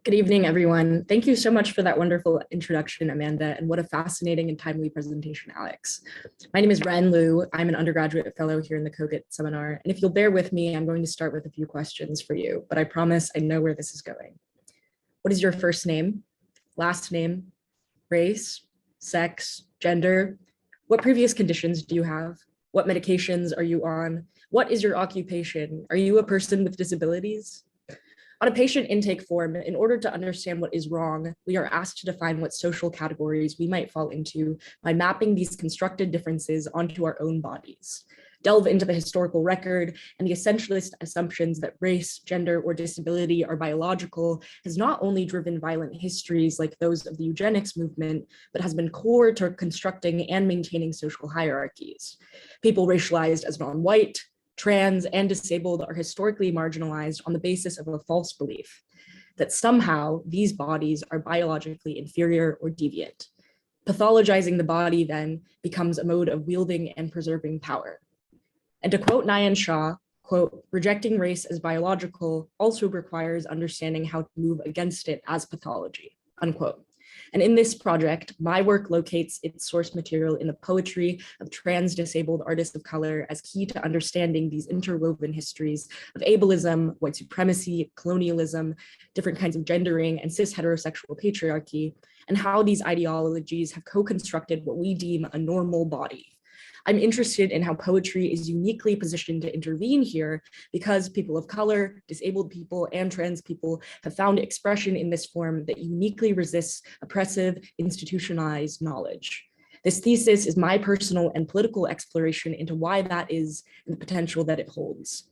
Good evening, everyone. Thank you so much for that wonderful introduction, Amanda, and what a fascinating and timely presentation, Alex. My name is Ren Liu. I'm an undergraduate fellow here in the Cogut seminar, and if you'll bear with me, I'm going to start with a few questions for you, but I promise I know where this is going. What is your first name, last name, race, sex, gender? What previous conditions do you have? What medications are you on? What is your occupation? Are you a person with disabilities? On a patient intake form, in order to understand what is wrong, we are asked to define what social categories we might fall into by mapping these constructed differences onto our own bodies. Delve into the historical record and the essentialist assumptions that race, gender, or disability are biological has not only driven violent histories like those of the eugenics movement, but has been core to constructing and maintaining social hierarchies. People racialized as non-white, trans, and disabled are historically marginalized on the basis of a false belief that somehow these bodies are biologically inferior or deviant. Pathologizing the body then becomes a mode of wielding and preserving power. And to quote Nayan Shah, quote, "Rejecting race as biological also requires understanding how to move against it as pathology," unquote. And in this project, my work locates its source material in the poetry of trans disabled artists of color as key to understanding these interwoven histories of ableism, white supremacy, colonialism, different kinds of gendering, and cis heterosexual patriarchy, and how these ideologies have co-constructed what we deem a normal body. I'm interested in how poetry is uniquely positioned to intervene here because people of color, disabled people, and trans people have found expression in this form that uniquely resists oppressive, institutionalized knowledge. This thesis is my personal and political exploration into why that is and the potential that it holds.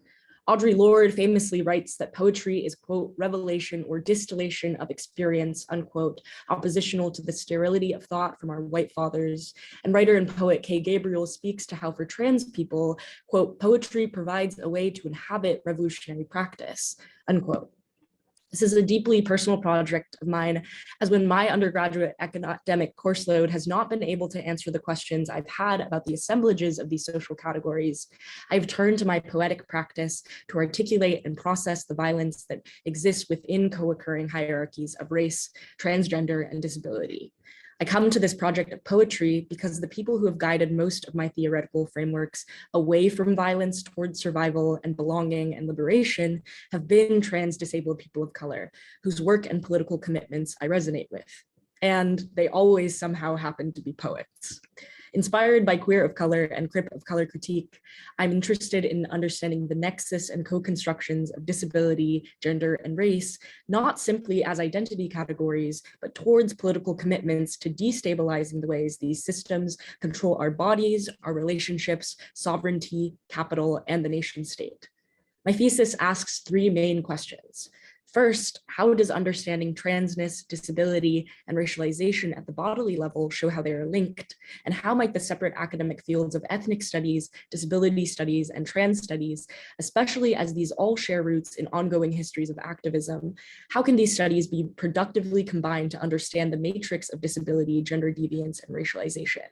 Audre Lorde famously writes that poetry is, quote, "revelation or distillation of experience," unquote, oppositional to the sterility of thought from our white fathers. And writer and poet Kay Gabriel speaks to how for trans people, quote, "poetry provides a way to inhabit revolutionary practice," unquote. This is a deeply personal project of mine, as when my undergraduate academic course load has not been able to answer the questions I've had about the assemblages of these social categories, I've turned to my poetic practice to articulate and process the violence that exists within co-occurring hierarchies of race, transgender, and disability. I come to this project of poetry because the people who have guided most of my theoretical frameworks away from violence towards survival and belonging and liberation have been trans disabled people of color, whose work and political commitments I resonate with. And they always somehow happen to be poets. Inspired by Queer of Color and Crip-of-Color critique, I'm interested in understanding the nexus and co-constructions of disability, gender, and race, not simply as identity categories, but towards political commitments to destabilizing the ways these systems control our bodies, our relationships, sovereignty, capital, and the nation state. My thesis asks three main questions. First, how does understanding transness, disability, and racialization at the bodily level show how they are linked? And how might the separate academic fields of ethnic studies, disability studies, and trans studies, especially as these all share roots in ongoing histories of activism, how can these studies be productively combined to understand the matrix of disability, gender deviance, and racialization?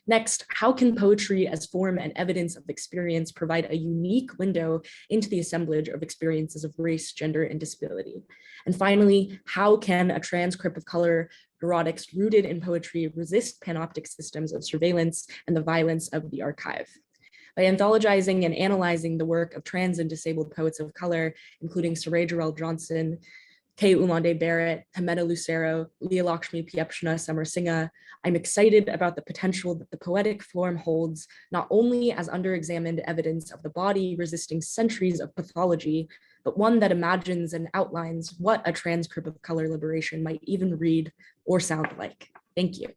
Next, how can poetry as form and evidence of experience provide a unique window into the assemblage of experiences of race, gender, and disability? And finally, how can a trans Crip-of-Color erotics rooted in poetry resist panoptic systems of surveillance and the violence of the archive? By anthologizing and analyzing the work of trans and disabled poets of color, including Saray Jarrell Johnson, Kay Umande Barrett, Hameda Lucero, Leah Lakshmi Piepshna Samarasinghe, I'm excited about the potential that the poetic form holds, not only as underexamined evidence of the body resisting centuries of pathology, but one that imagines and outlines what a trans Crip-of-Color liberation might even read or sound like. Thank you.